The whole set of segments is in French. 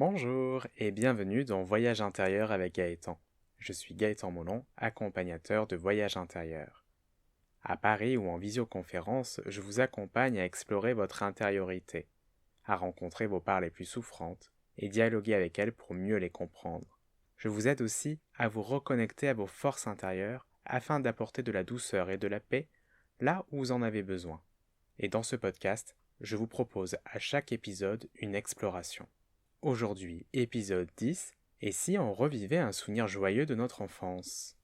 Bonjour et bienvenue dans Voyage intérieur avec Gaëtan. Je suis Gaëtan Molon, accompagnateur de Voyage intérieur. À Paris ou en visioconférence, je vous accompagne à explorer votre intériorité, à rencontrer vos parts les plus souffrantes et dialoguer avec elles pour mieux les comprendre. Je vous aide aussi à vous reconnecter à vos forces intérieures afin d'apporter de la douceur et de la paix là où vous en avez besoin. Et dans ce podcast, je vous propose à chaque épisode une exploration. Aujourd'hui, épisode 10, et si on revivait un souvenir joyeux de notre enfance?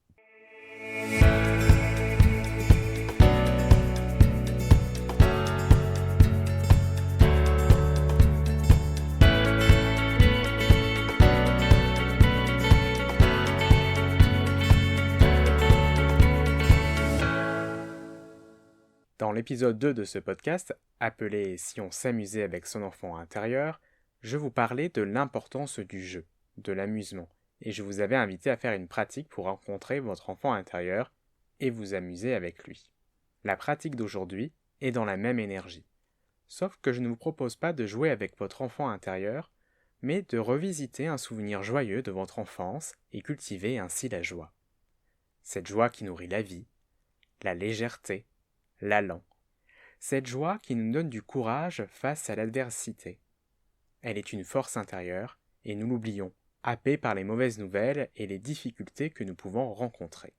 Dans l'épisode 2 de ce podcast, appelé Si on s'amusait avec son enfant intérieur, je vous parlais de l'importance du jeu, de l'amusement, et je vous avais invité à faire une pratique pour rencontrer votre enfant intérieur et vous amuser avec lui. La pratique d'aujourd'hui est dans la même énergie, sauf que je ne vous propose pas de jouer avec votre enfant intérieur, mais de revisiter un souvenir joyeux de votre enfance et cultiver ainsi la joie. Cette joie qui nourrit la vie, la légèreté, l'allant. Cette joie qui nous donne du courage face à l'adversité. Elle est une force intérieure, et nous l'oublions, happés par les mauvaises nouvelles et les difficultés que nous pouvons rencontrer.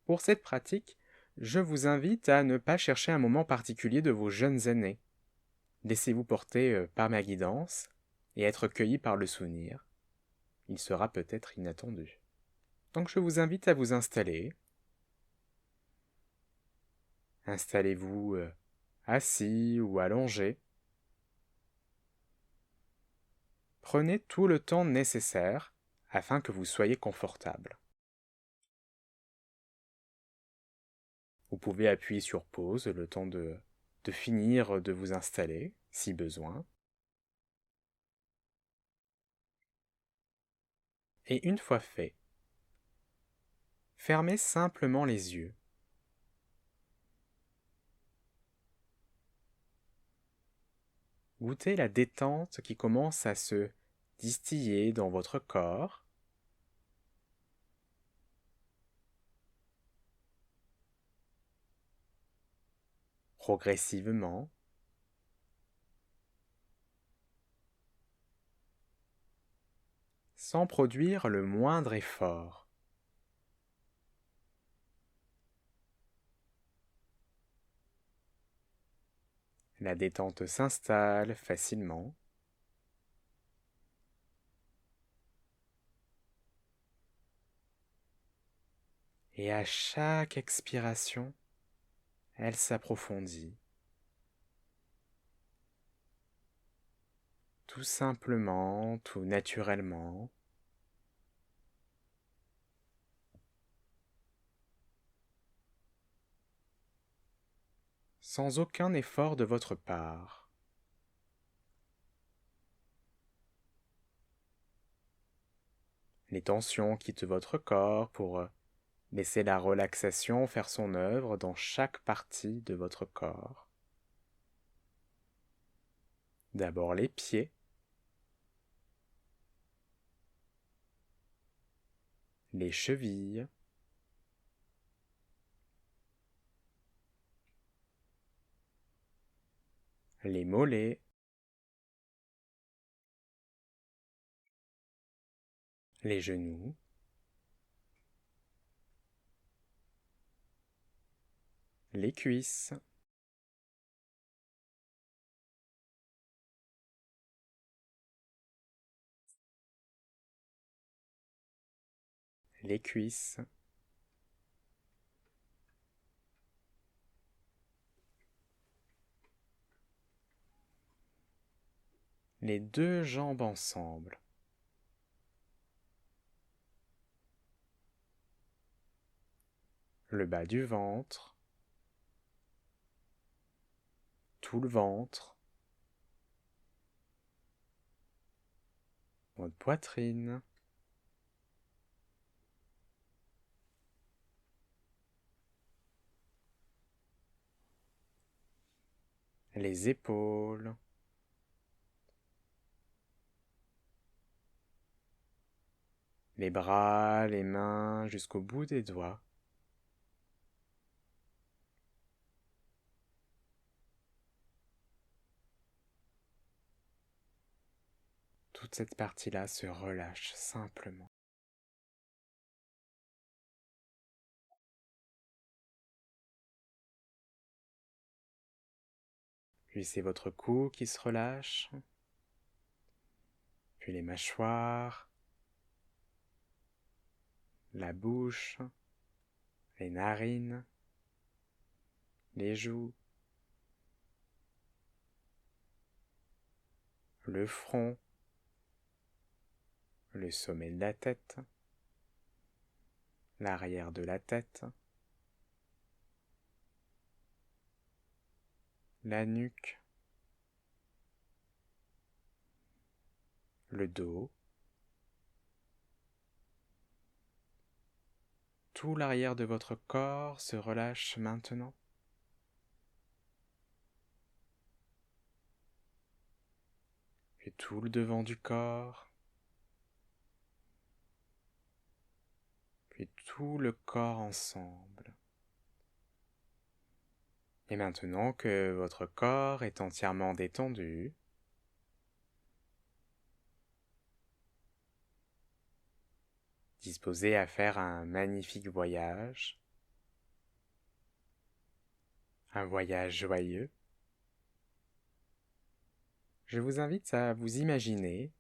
Pour cette pratique, je vous invite à ne pas chercher un moment particulier de vos jeunes années. Laissez-vous porter par ma guidance et être cueilli par le souvenir. Il sera peut-être inattendu. Donc je vous invite à vous installer. Installez-vous assis ou allongé. Prenez tout le temps nécessaire afin que vous soyez confortable. Vous pouvez appuyer sur pause le temps de finir de vous installer, si besoin. Et une fois fait, fermez simplement les yeux. Goûtez la détente qui commence à se distiller dans votre corps. Progressivement, sans produire le moindre effort. La détente s'installe facilement. Et à chaque expiration, elle s'approfondit. Tout simplement, tout naturellement. Sans aucun effort de votre part. Les tensions quittent votre corps pour laisser la relaxation faire son œuvre dans chaque partie de votre corps. D'abord les pieds, les chevilles, les mollets, les genoux, les cuisses, les cuisses, les deux jambes ensemble, le bas du ventre, tout le ventre, votre poitrine, les épaules, les bras, les mains jusqu'au bout des doigts. Toute cette partie-là se relâche simplement. Puis c'est votre cou qui se relâche, puis les mâchoires, la bouche, les narines, les joues, le front, le sommet de la tête, l'arrière de la tête, la nuque, le dos, tout l'arrière de votre corps se relâche maintenant. Puis tout le devant du corps, puis tout le corps ensemble. Et maintenant que votre corps est entièrement détendu, disposé à faire un magnifique voyage, un voyage joyeux, je vous invite à vous imaginer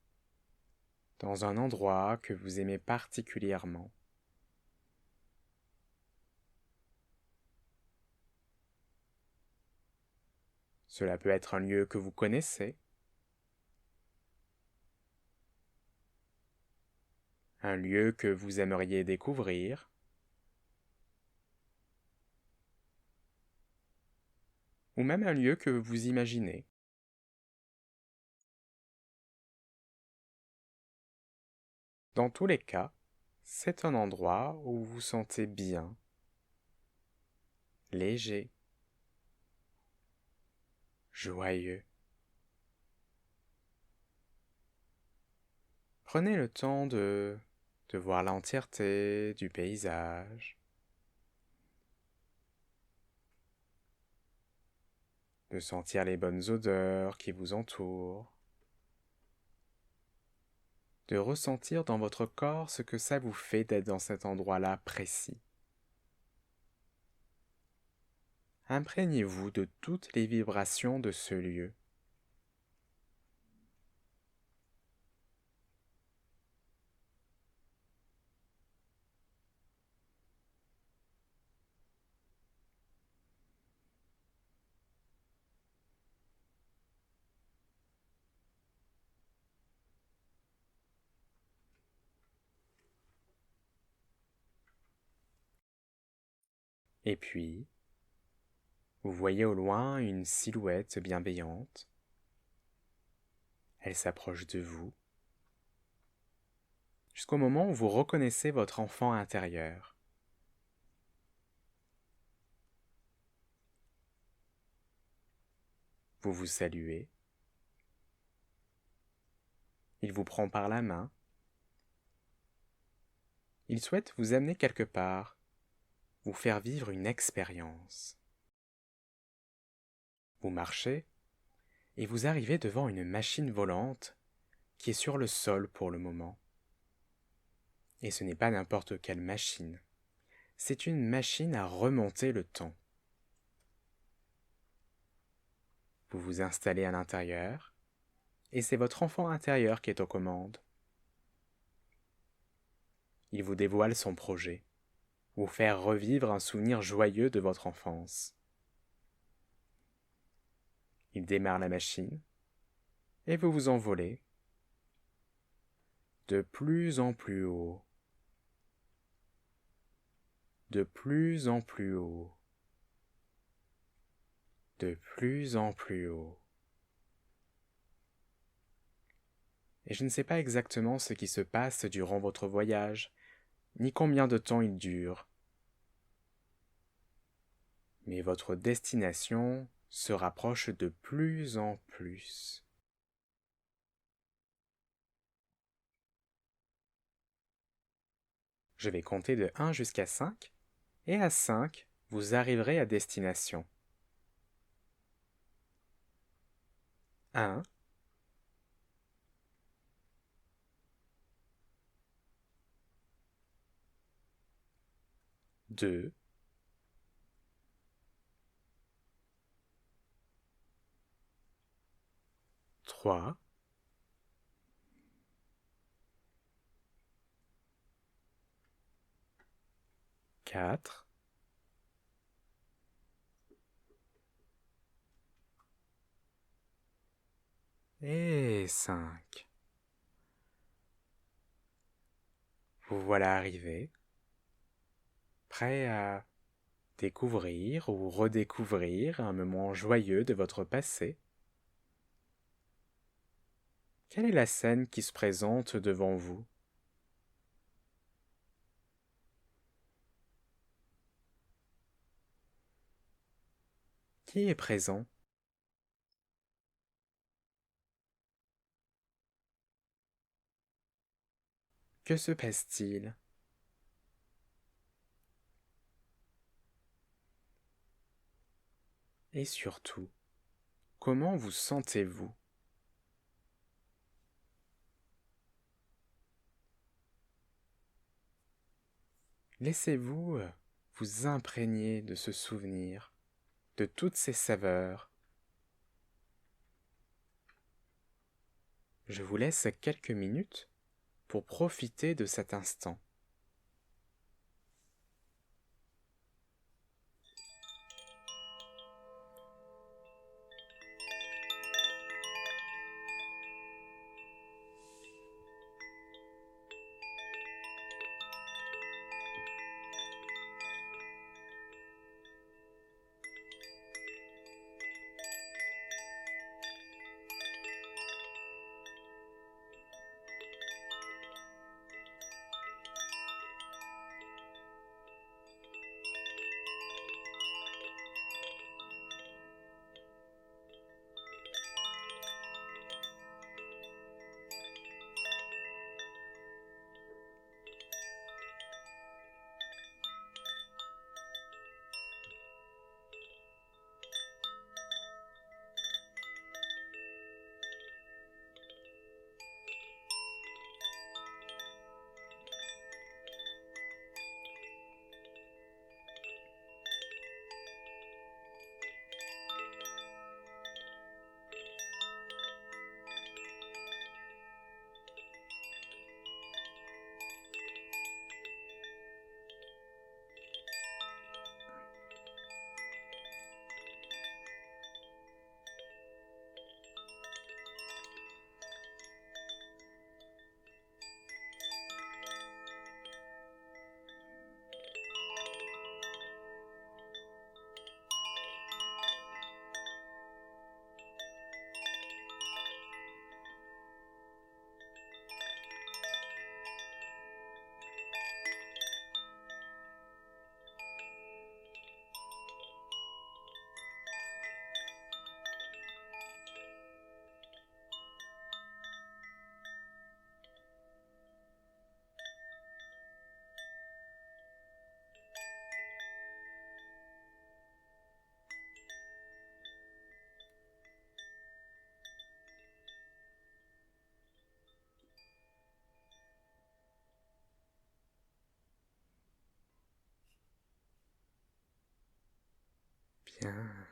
dans un endroit que vous aimez particulièrement. Cela peut être un lieu que vous connaissez, un lieu que vous aimeriez découvrir, ou même un lieu que vous imaginez. Dans tous les cas, c'est un endroit où vous vous sentez bien, léger, joyeux. Prenez le temps de voir l'entièreté du paysage, de sentir les bonnes odeurs qui vous entourent, de ressentir dans votre corps ce que ça vous fait d'être dans cet endroit-là précis. Imprégnez-vous de toutes les vibrations de ce lieu. Et puis, vous voyez au loin une silhouette bienveillante. Elle s'approche de vous, jusqu'au moment où vous reconnaissez votre enfant intérieur. Vous vous saluez. Il vous prend par la main. Il souhaite vous amener quelque part, vous faire vivre une expérience. Vous marchez et vous arrivez devant une machine volante qui est sur le sol pour le moment. Et ce n'est pas n'importe quelle machine. C'est une machine à remonter le temps. Vous vous installez à l'intérieur et c'est votre enfant intérieur qui est aux commandes. Il vous dévoile son projet, vous faire revivre un souvenir joyeux de votre enfance. Il démarre la machine et vous vous envolez de plus en plus haut, de plus en plus haut, de plus en plus haut. Et je ne sais pas exactement ce qui se passe durant votre voyage, ni combien de temps il dure. Mais votre destination se rapproche de plus en plus. Je vais compter de 1 jusqu'à 5, et à 5, vous arriverez à destination. 1, 2, 3, 4, et 5. Vous voilà arrivé, prêt à découvrir ou redécouvrir un moment joyeux de votre passé. Quelle est la scène qui se présente devant vous? Qui est présent? Que se passe-t-il? Et surtout, comment vous sentez-vous? Laissez-vous vous imprégner de ce souvenir, de toutes ces saveurs. Je vous laisse quelques minutes pour profiter de cet instant. Bien.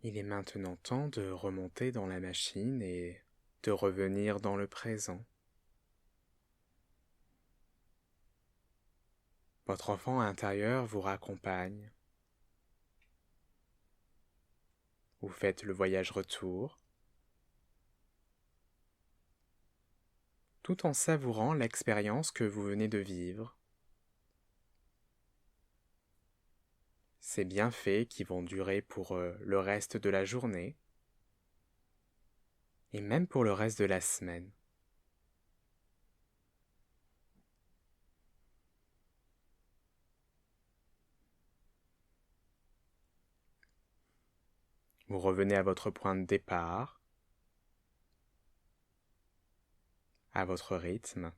Il est maintenant temps de remonter dans la machine et de revenir dans le présent. Votre enfant intérieur vous raccompagne. Vous faites le voyage retour, tout en savourant l'expérience que vous venez de vivre. Ces bienfaits qui vont durer pour le reste de la journée et même pour le reste de la semaine. Vous revenez à votre point de départ, à votre rythme.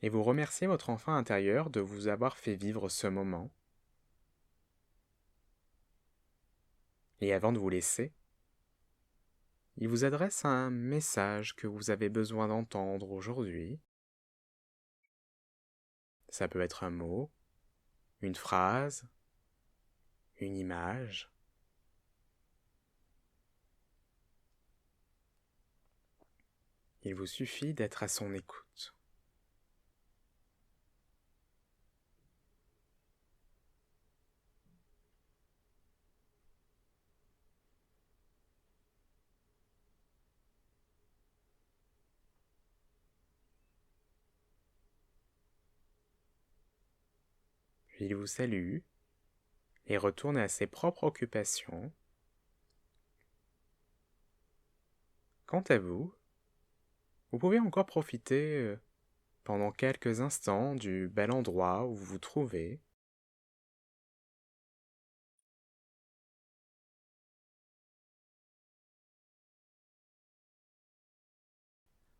et vous remerciez votre enfant intérieur de vous avoir fait vivre ce moment. Et avant de vous laisser, il vous adresse un message que vous avez besoin d'entendre aujourd'hui. Ça peut être un mot, une phrase, une image. Il vous suffit d'être à son écoute. Puis il vous salue et retourne à ses propres occupations. Quant à vous, vous pouvez encore profiter pendant quelques instants du bel endroit où vous vous trouvez.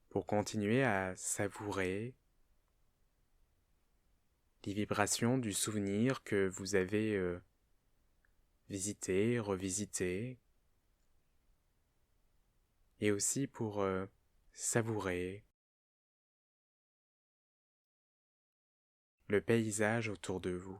Pour continuer à savourer les vibrations du souvenir que vous avez visité, revisité, et aussi pour savourer le paysage autour de vous.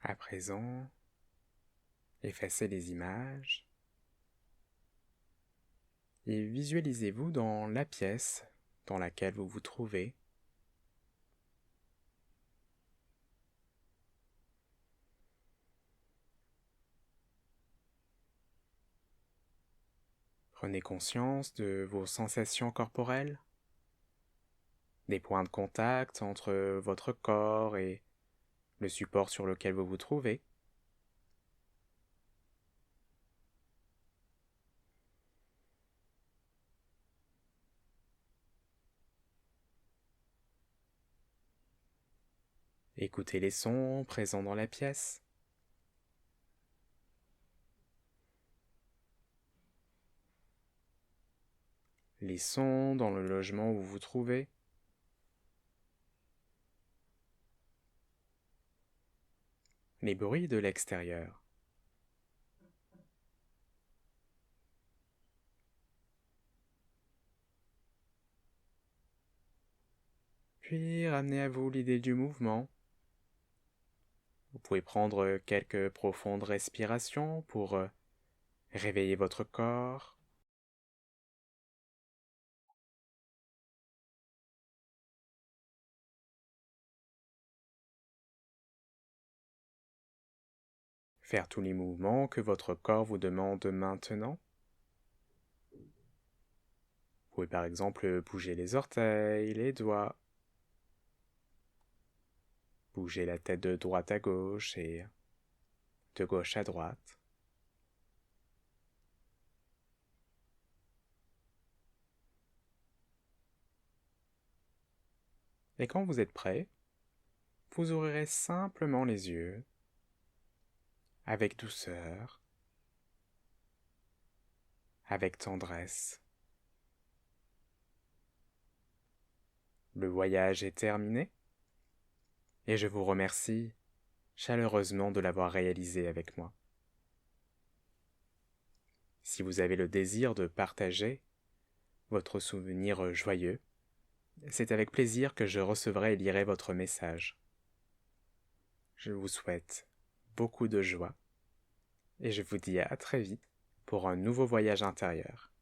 À présent, effacez les images et visualisez-vous dans la pièce dans laquelle vous vous trouvez. Prenez conscience de vos sensations corporelles, des points de contact entre votre corps et le support sur lequel vous vous trouvez. Écoutez les sons présents dans la pièce. Les sons dans le logement où vous vous trouvez. Les bruits de l'extérieur. Puis ramenez à vous l'idée du mouvement. Vous pouvez prendre quelques profondes respirations pour réveiller votre corps. faire tous les mouvements que votre corps vous demande maintenant. Vous pouvez par exemple bouger les orteils, les doigts, bouger la tête de droite à gauche et de gauche à droite. Et quand vous êtes prêt, vous ouvrirez simplement les yeux, avec douceur, avec tendresse. Le voyage est terminé et je vous remercie chaleureusement de l'avoir réalisé avec moi. Si vous avez le désir de partager votre souvenir joyeux, c'est avec plaisir que je recevrai et lirai votre message. Je vous souhaite beaucoup de joie et je vous dis à très vite pour un nouveau voyage intérieur.